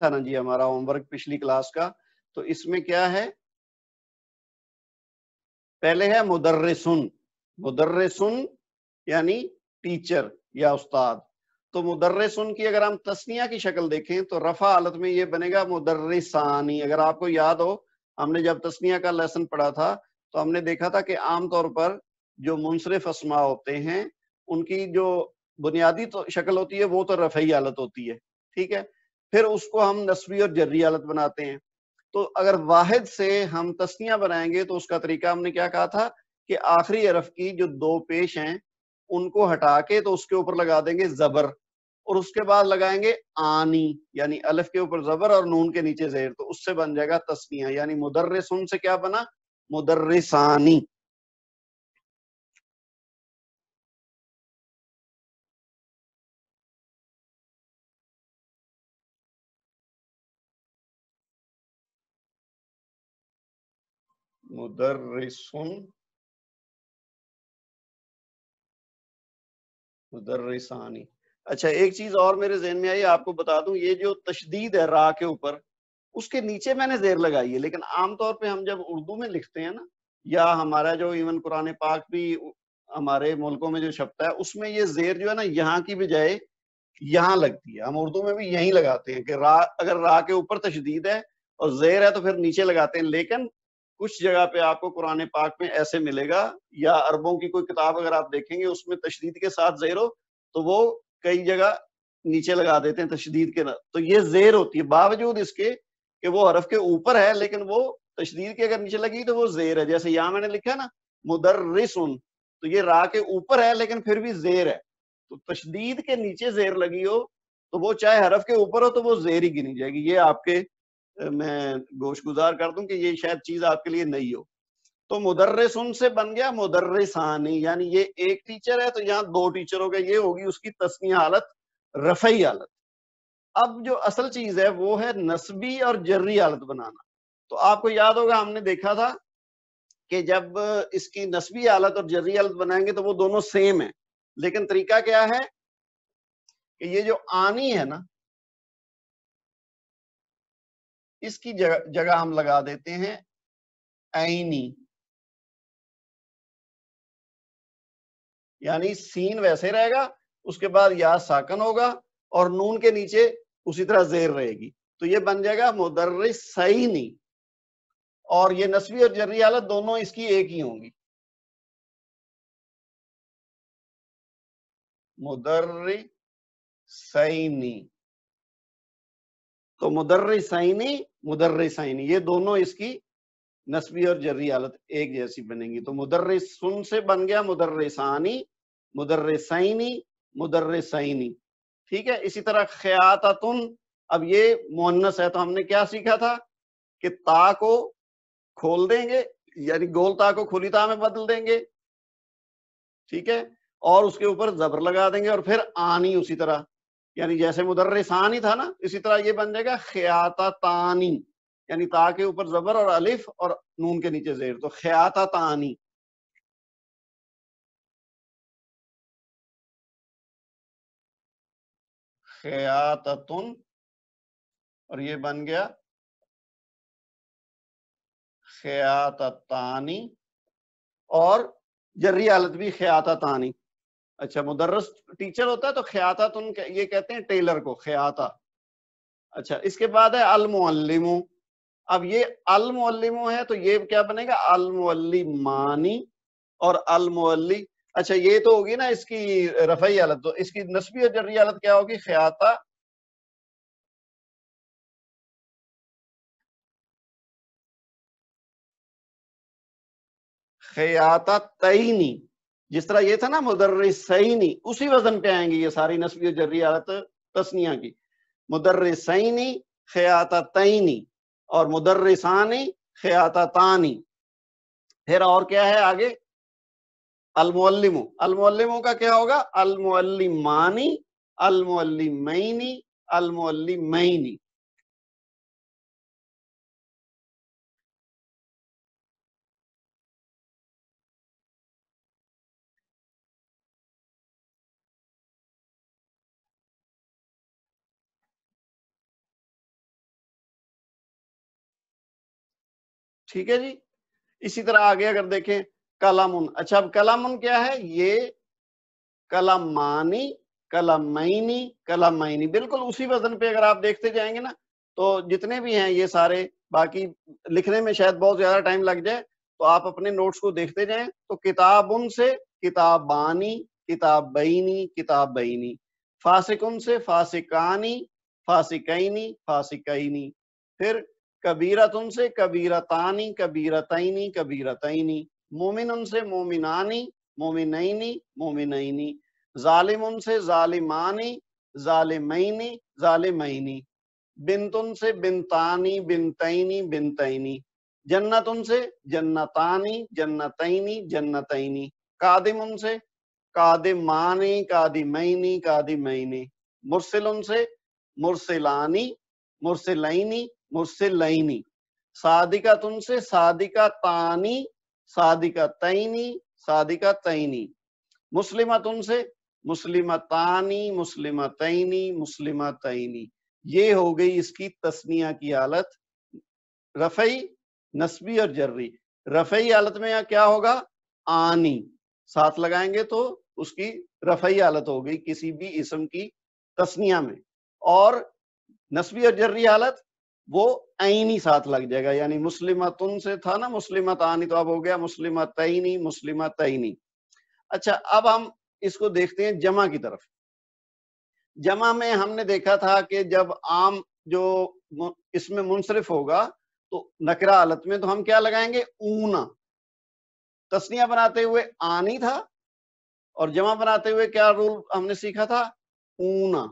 تھا نا جی ہمارا ہوم ورک پچھلی کلاس کا، تو اس میں کیا ہے، پہلے ہے مدرسن، مدرسن یعنی ٹیچر یا استاد. تو مدرسن کی اگر ہم تسنیہ کی شکل دیکھیں تو رفع حالت میں یہ بنے گا مدرسانی. اگر آپ کو یاد ہو ہم نے جب تسنیہ کا لیسن پڑھا تھا تو ہم نے دیکھا تھا کہ عام طور پر جو منصرف اسماء ہوتے ہیں ان کی جو بنیادی تو شکل ہوتی ہے وہ تو رفعی حالت ہوتی ہے، ٹھیک ہے، پھر اس کو ہم نسبی اور جری حالت بناتے ہیں. تو اگر واحد سے ہم تسنیہ بنائیں گے تو اس کا طریقہ ہم نے کیا کہا تھا کہ آخری حرف کی جو دو پیش ہیں ان کو ہٹا کے تو اس کے اوپر لگا دیں گے زبر، اور اس کے بعد لگائیں گے آنی یعنی الف کے اوپر زبر اور نون کے نیچے زیر، تو اس سے بن جائے گا تسنیہ. یعنی مدرسن سے کیا بنا، مدرسانی. مدرسن، مدرسانی. اچھا ایک چیز اور میرے ذہن میں آئی آپ کو بتا دوں، یہ جو تشدید ہے را کے اوپر اس کے نیچے میں نے زیر لگائی ہے، لیکن عام طور پہ ہم جب اردو میں لکھتے ہیں نا، یا ہمارا جو ایون قرآن پاک بھی ہمارے ملکوں میں جو چھپتا ہے اس میں یہ زیر جو ہے نا یہاں کی بجائے یہاں لگتی ہے. ہم اردو میں بھی یہیں لگاتے ہیں کہ را، اگر را کے اوپر تشدید ہے اور زیر ہے تو پھر نیچے لگاتے ہیں. لیکن کچھ جگہ پہ آپ کو قرآن پاک میں ایسے ملے گا، یا عربوں کی کوئی کتاب اگر آپ دیکھیں گے اس میں تشدید کے ساتھ زیر ہو تو وہ کئی جگہ نیچے لگا دیتے ہیں تشدید کے، تو یہ زیر ہوتی ہے باوجود اس کے کہ وہ حرف کے اوپر ہے، لیکن وہ تشدید کے اگر نیچے لگی تو وہ زیر ہے. جیسے یہاں میں نے لکھا نا مدرسن، تو یہ را کے اوپر ہے لیکن پھر بھی زیر ہے. تو تشدید کے نیچے زیر لگی ہو تو وہ چاہے حرف کے اوپر ہو تو وہ زیر ہی گنی جائے گی. یہ آپ کے میں گوش گزار کر دوں کہ یہ شاید چیز آپ کے لیے نئی ہو. تو مدرسن سے بن گیا مدرسانی، یعنی یہ ایک ٹیچر ہے تو یہاں دو ٹیچر ہو گئے، یہ ہوگی اس کی تسنیہ حالت، رفعی حالت. اب جو اصل چیز ہے وہ ہے نسبی اور جری حالت بنانا. تو آپ کو یاد ہوگا ہم نے دیکھا تھا کہ جب اس کی نسبی حالت اور جری حالت بنائیں گے تو وہ دونوں سیم ہیں، لیکن طریقہ کیا ہے کہ یہ جو آنی ہے نا اس کی جگہ ہم لگا دیتے ہیں عینی، یعنی سین ویسے رہے گا اس کے بعد یا ساکن ہوگا اور نون کے نیچے اسی طرح زیر رہے گی، تو یہ بن جائے گا مدرسینی. اور یہ نسبی اور جری حالت دونوں اس کی ایک ہی ہوں گی، مدرسینی. تو مدرسینی، مدرسینی، یہ دونوں اس کی نسبی اور جری حالت ایک جیسی بنیں گی. تو مدرسن سے بن گیا مدرسانی، مدرسینی، مدرسینی. ٹھیک ہے. اسی طرح خیاطتن، اب یہ مؤنث ہے تو ہم نے کیا سیکھا تھا کہ تا کو کھول دیں گے، یعنی گول تا کو کھلی تا میں بدل دیں گے، ٹھیک ہے، اور اس کے اوپر زبر لگا دیں گے، اور پھر آنی اسی طرح، یعنی جیسے مدرسانی تھا نا اسی طرح یہ بن جائے گا خیاطتانی، یعنی تا کے اوپر زبر اور الف اور نون کے نیچے زیر، تو خیاطتانی. خیاطتن، اور یہ بن گیا خیاطتانی، اور جری حالت بھی خیاطتانی. اچھا مدرس ٹیچر ہوتا ہے تو خیاطتن یہ کہتے ہیں ٹیلر کو، خیاطہ. اچھا اس کے بعد ہے المعلم. اب یہ المعلم ہے تو یہ کیا بنے گا، المعلمانی اور المعلی. اچھا یہ تو ہوگی نا اس کی رفعی حالت، تو اس کی نسبی اور جری حالت کیا ہوگی، خیاطہ خیاطتینی. جس طرح یہ تھا نا مدرسینی، اسی وزن پہ آئیں گی یہ ساری نسبی اور جری حالت تسنیہ کی. مدرسینی، خیاطتینی، اور مدرسانی، خیاطتانی. پھر اور کیا ہے آگے، المعلم. المعلموں کا کیا ہوگا، المعلمانی، المعلمینی، المعلمینی. ٹھیک ہے جی. اسی طرح آگے اگر دیکھیں کلامن. اچھا اب کلامن کیا ہے؟ یہ کلامانی، کلامینی، کلامینی، بالکل اسی وزن پہ اگر آپ دیکھتے جائیں گے نا تو جتنے بھی ہیں یہ سارے، باقی لکھنے میں شاید بہت زیادہ ٹائم لگ جائے تو آپ اپنے نوٹس کو دیکھتے جائیں. تو کتابن سے کتابانی، کتابینی، کتابینی. فاسقن سے فاسقانی، فاسقینی، فاسقینی. پھر کبیرتن سے کبیرتانی، کبیرتینی، کبیرتینی. مومن سے مومنانی، مومنینی، مومنینی. ظالم سے ظالمانی، ظالمینی، ظالمینی. بنتن سے بنتانی، بنتینی، بنتینی. جنتن سے جنتانی، جنتینی، جنتینی. قادمن سے قادمانی، قادمینی، قادمینی. مرسلن سے مرسلانی، مرسلینی، مرسلینی. صادقتن سے صادقتانی، صادقتینی، صادقتینی. مسلمتن سے مسلمتانی، مسلمتینی، مسلمتینی. یہ ہو گئی اس کی تثنیہ کی حالت، رفعی، نسبی اور جری. رفعی حالت میں کیا ہوگا؟ آنی ساتھ لگائیں گے تو اس کی رفعی حالت ہو گئی کسی بھی اسم کی تثنیہ میں. اور نسبی اور جری حالت وہ عینی ساتھ لگ جائے گا، یعنی مسلمتن سے تھا نا مسلمتانی، تو اب ہو گیا مسلمتینی، مسلمتینی. اچھا اب ہم اس کو دیکھتے ہیں جمع کی طرف. جمع میں ہم نے دیکھا تھا کہ جب عام جو اس میں منصرف ہوگا تو نکرہ حالت میں تو ہم کیا لگائیں گے؟ اونا. تثنیہ بناتے ہوئے آنی تھا اور جمع بناتے ہوئے کیا رول ہم نے سیکھا تھا؟ اونا.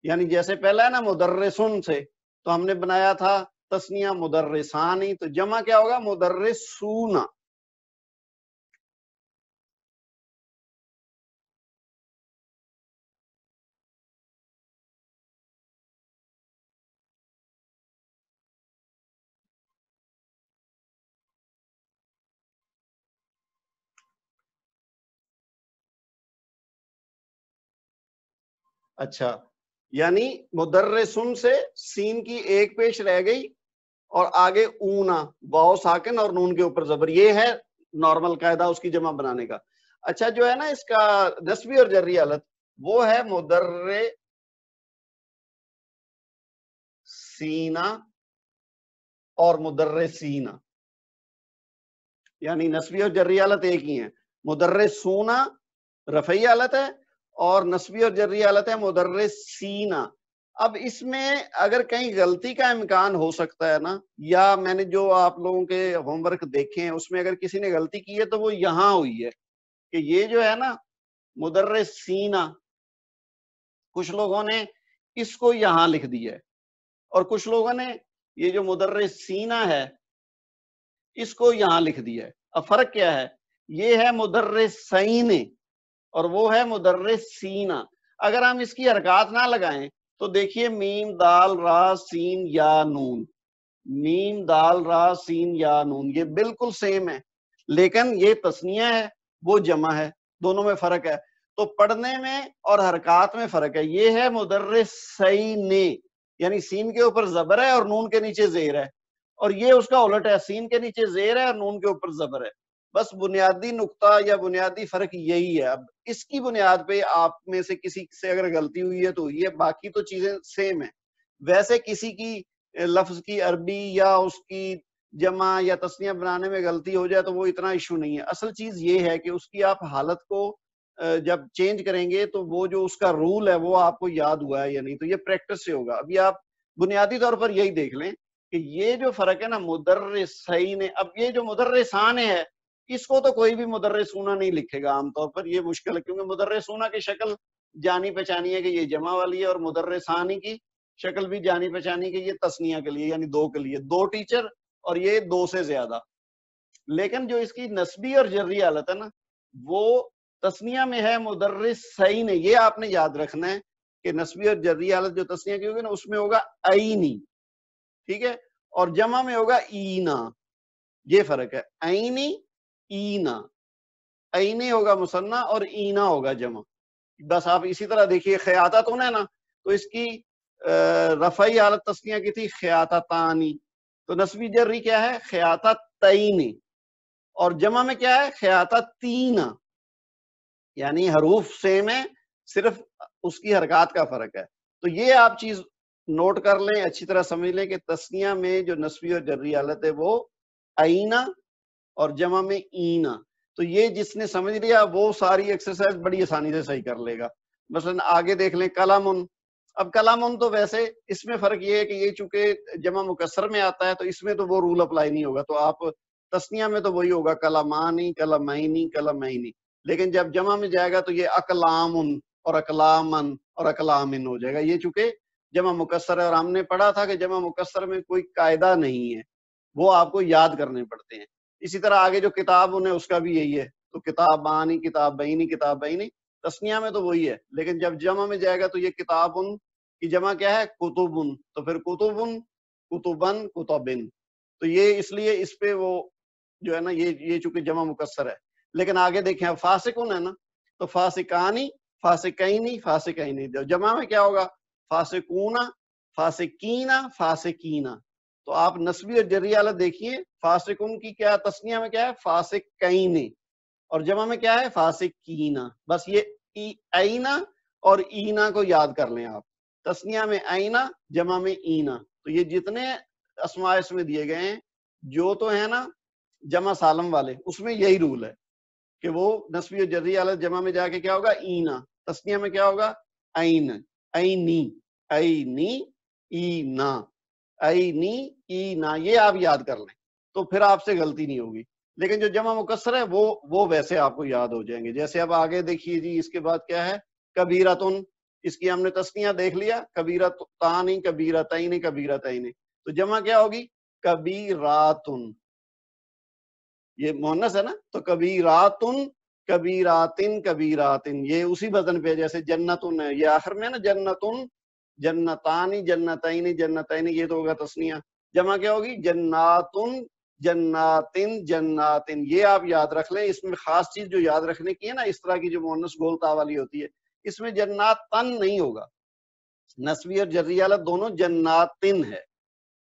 یعنی جیسے پہلا ہے نا مدرسن سے تو ہم نے بنایا تھا تثنیہ مدرسانی، تو جمع کیا ہوگا؟ مدرسونا. اچھا یعنی مدرسن سے سین کی ایک پیش رہ گئی اور آگے اونا، واو ساکن اور نون کے اوپر زبر. یہ ہے نارمل قاعدہ اس کی جمع بنانے کا. اچھا جو ہے نا اس کا نسبی اور جری حالت وہ ہے مدرسینا اور مدرسینا، یعنی نسبی اور جری حالت ایک ہی ہیں. مدرسونا رفعی حالت ہے اور نسبی اور جری حالت ہے مدرسینا. اب اس میں اگر کہیں غلطی کا امکان ہو سکتا ہے نا، یا میں نے جو آپ لوگوں کے ہوم ورک دیکھے ہیں اس میں اگر کسی نے غلطی کی ہے تو وہ یہاں ہوئی ہے کہ یہ جو ہے نا مدرسینا، کچھ لوگوں نے اس کو یہاں لکھ دیا ہے اور کچھ لوگوں نے یہ جو مدرسینا ہے اس کو یہاں لکھ دیا ہے. اب فرق کیا ہے؟ یہ ہے مدرسین اور وہ ہے مدرسینا. اگر ہم اس کی حرکات نہ لگائیں تو دیکھیے میم دال را سین یا نون، میم دال را سین یا نون، یہ بالکل سیم ہے لیکن یہ تثنیہ ہے وہ جمع ہے، دونوں میں فرق ہے. تو پڑھنے میں اور حرکات میں فرق ہے. یہ ہے مدرسین، یعنی سین کے اوپر زبر ہے اور نون کے نیچے زیر ہے، اور یہ اس کا الٹ ہے، سین کے نیچے زیر ہے اور نون کے اوپر زبر ہے. بس بنیادی نقطہ یا بنیادی فرق یہی ہے. اب اس کی بنیاد پہ آپ میں سے کسی سے اگر غلطی ہوئی ہے تو یہ باقی تو چیزیں سیم ہیں. ویسے کسی کی لفظ کی عربی یا اس کی جمع یا تثنیہ بنانے میں غلطی ہو جائے تو وہ اتنا ایشو نہیں ہے. اصل چیز یہ ہے کہ اس کی آپ حالت کو جب چینج کریں گے تو وہ جو اس کا رول ہے وہ آپ کو یاد ہوا ہے یا نہیں، تو یہ پریکٹس سے ہوگا. ابھی آپ بنیادی طور پر یہی دیکھ لیں کہ یہ جو فرق ہے نا مدرسین، اب یہ جو مدرسان ہے اس کو تو کوئی بھی مدرسونا نہیں لکھے گا عام طور پر، یہ مشکل ہے کیونکہ مدرسونا کی شکل جانی پہچانی ہے کہ یہ جمع والی ہے اور مدرسانی کی شکل بھی جانی پہچانی کہ یہ تثنیہ کے لیے، یعنی دو کے لیے، دو ٹیچر اور یہ دو سے زیادہ. لیکن جو اس کی نسبی اور جری حالت ہے نا وہ تثنیہ میں ہے مدرسین. یہ آپ نے یاد رکھنا ہے کہ نسبی اور جری حالت جو تثنیہ کی ہوگی نا اس میں ہوگا عینی، ٹھیک ہے، اور جمع میں ہوگا اینا. یہ فرق ہے، عینی اینا، عینی ہوگا مثنیٰ اور اینا ہوگا جمع. بس آپ اسی طرح دیکھیے خیاطتن ہے نا تو اس کی رفعی حالت تثنیہ کی تھی خیاطتانی، تو نسبی جری کیا ہے؟ خیاطتین، اور جمع میں کیا ہے؟ خیاطتین، یعنی حروف سیم ہے، صرف اس کی حرکات کا فرق ہے۔ تو یہ آپ چیز نوٹ کر لیں، اچھی طرح سمجھ لیں کہ تسنیہ میں جو نسبی اور جری حالت ہے وہ اینا اور جمع میں اینا۔ تو یہ جس نے سمجھ لیا وہ ساری ایکسرسائز بڑی آسانی سے صحیح کر لے گا۔ مثلا آگے دیکھ لیں کلامن۔ اب کلامن تو ویسے اس میں فرق یہ ہے کہ یہ چونکہ جمع مکسر میں آتا ہے تو اس میں تو وہ رول اپلائی نہیں ہوگا، تو آپ تسنیہ میں تو وہی ہوگا کلامانی، کلمینی، کلمینی، لیکن جب جمع میں جائے گا تو یہ اقلامن اور اقلامن اور اقلامن ہو جائے گا۔ یہ چونکہ جمع مکسر ہے، اور ہم نے پڑھا تھا کہ جمع مکسر میں کوئی قاعدہ نہیں ہے، وہ آپ کو یاد کرنے پڑتے ہیں۔ اسی طرح آگے جو کتاب ہے اس کا بھی یہی ہے، تو کتابانی، کتابینی، کتابینی، تسنیہ میں تو وہی ہے، لیکن جب جمع میں جائے گا تو یہ کتابن کی جمع کیا ہے؟ کتبن، تو پھر کتبن، کتبن، کتبن۔ تو یہ اس لیے اس پہ وہ جو ہے نا یہ چونکہ جمع مکسر ہے۔ لیکن آگے دیکھیں اب فاسقن ہے نا، تو فاسقانی، فاسقینی، فاسقینی، جمع میں کیا ہوگا؟ فاسقونا، فاسقینا، فاسقینا۔ تو آپ نسبی اور جری حالت دیکھیے، فاسقن کی کیا تسنیہ میں کیا ہے؟ فاسقین، اور جمع میں کیا ہے؟ فاسقینا۔ بس یہ اینا اور اینا کو یاد کر لیں آپ، تسنیہ میں اینا، جمع میں اینا۔ تو یہ جتنے اسماء اس میں دیے گئے ہیں جو تو ہے نا جمع سالم والے، اس میں یہی رول ہے کہ وہ نسبی اور جری حالت جمع میں جا کے کیا ہوگا؟ اینا، تسنیہ میں کیا ہوگا؟ این، اینی، اینی، اینا، اینی، اینا، یہ آپ یاد کر لیں تو پھر آپ سے غلطی نہیں ہوگی۔ لیکن جو جمع مکسر ہے وہ ویسے آپ کو یاد ہو جائیں گے۔ جیسے اب آگے دیکھیے جی، اس کے بعد کیا ہے؟ کبیرتن، اس کی ہم نے تسنیہ دیکھ لیا، کبیرتانی، کبیرتین، کبیرتین، تو جمع کیا ہوگی؟ کبیراتن، یہ مؤنث ہے نا، تو کبیراتن، کبیراتن، کبیراتن، یہ اسی وزن پہ جیسے جنتن ہے، یہ آخر میں ہے نا جنتن، جنتانی، جنتین، جنتین، یہ تو ہوگا تسنیہ۔ جمع کیا ہوگی؟ جناتن، جناتن، جناتن۔ یہ آپ یاد رکھ لیں، اس میں خاص چیز جو یاد رکھنے کی ہے نا، اس طرح کی جو مؤنث گولتا والی ہوتی ہے، اس میں جناتن نہیں ہوگا۔ نسبی اور جری حالت دونوں جناتن ہے،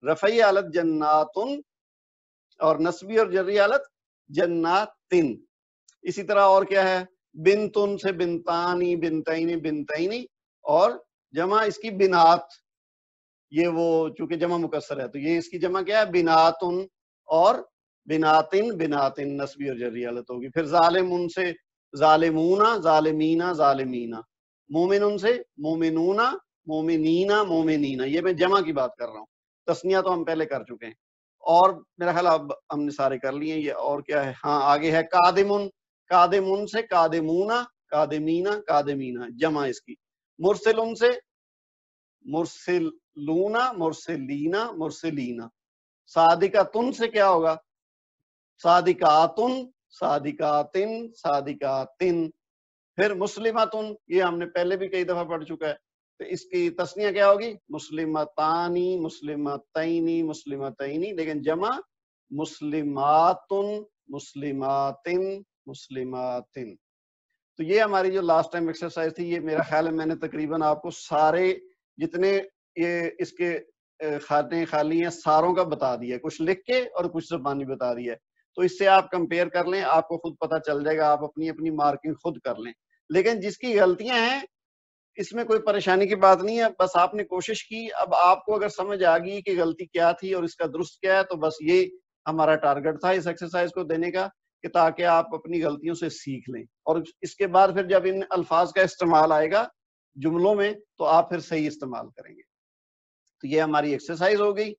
رفعی حالت جناتن اور نسبی اور جری حالت جناتن۔ اسی طرح اور کیا ہے؟ بنتن سے بنتانی، بنتینی، بنتینی، اور جمع اس کی بنات، یہ وہ چونکہ جمع مکسر ہے تو یہ اس کی جمع کیا ہے؟ بناتن اور بناتن، بناتن، نسبی اور جری حالت ہوگی۔ پھر ظالمن سے ظالمونا، ظالمینا، ظالمینا، مومن سے مومنونا، مومنینا، مومنینا، یہ میں جمع کی بات کر رہا ہوں، تسنیہ تو ہم پہلے کر چکے ہیں، اور میرا خیال اب ہم نے سارے کر لیے۔ یہ اور کیا ہے؟ ہاں آگے ہے قادمن، قادمن سے قادمونا، قادمینا، قادمینا، جمع اس کی۔ مرسلن سے مرسلونا، مرسلینا، مرسلینا۔ صادقاتن سے کیا ہوگا؟ صادقاتن، صادقاتن، صادقاتن۔ پھر مسلمتن، یہ ہم نے پہلے بھی کئی دفعہ پڑھ چکا ہے، تو اس کی تسنیہ کیا ہوگی؟ مسلمتانی، مسلمتینی، مسلمتینی، لیکن جمع مسلماتن، مسلماتن، مسلماتن۔ تو یہ ہماری جو لاسٹ ٹائم ایکسرسائز تھی، یہ میرا خیال ہے میں نے تقریباً آپ کو سارے جتنے یہ اس کے خانے خالی ہیں ساروں کا بتا دیا ہے، کچھ لکھ کے اور کچھ زبانی بتا دیا ہے۔ تو اس سے آپ کمپیئر کر لیں، آپ کو خود پتہ چل جائے گا، آپ اپنی اپنی مارکنگ خود کر لیں۔ لیکن جس کی غلطیاں ہیں اس میں کوئی پریشانی کی بات نہیں ہے، بس آپ نے کوشش کی، اب آپ کو اگر سمجھ آ گئی کہ غلطی کیا تھی اور اس کا درست کیا ہے، تو بس یہ ہمارا ٹارگٹ تھا اس ایکسرسائز کو دینے کا، کہ تاکہ آپ اپنی غلطیوں سے سیکھ لیں، اور اس کے بعد پھر جب ان الفاظ کا استعمال آئے گا جملوں میں تو آپ پھر صحیح استعمال کریں گے۔ تو یہ ہماری ایکسرسائز ہو گئی۔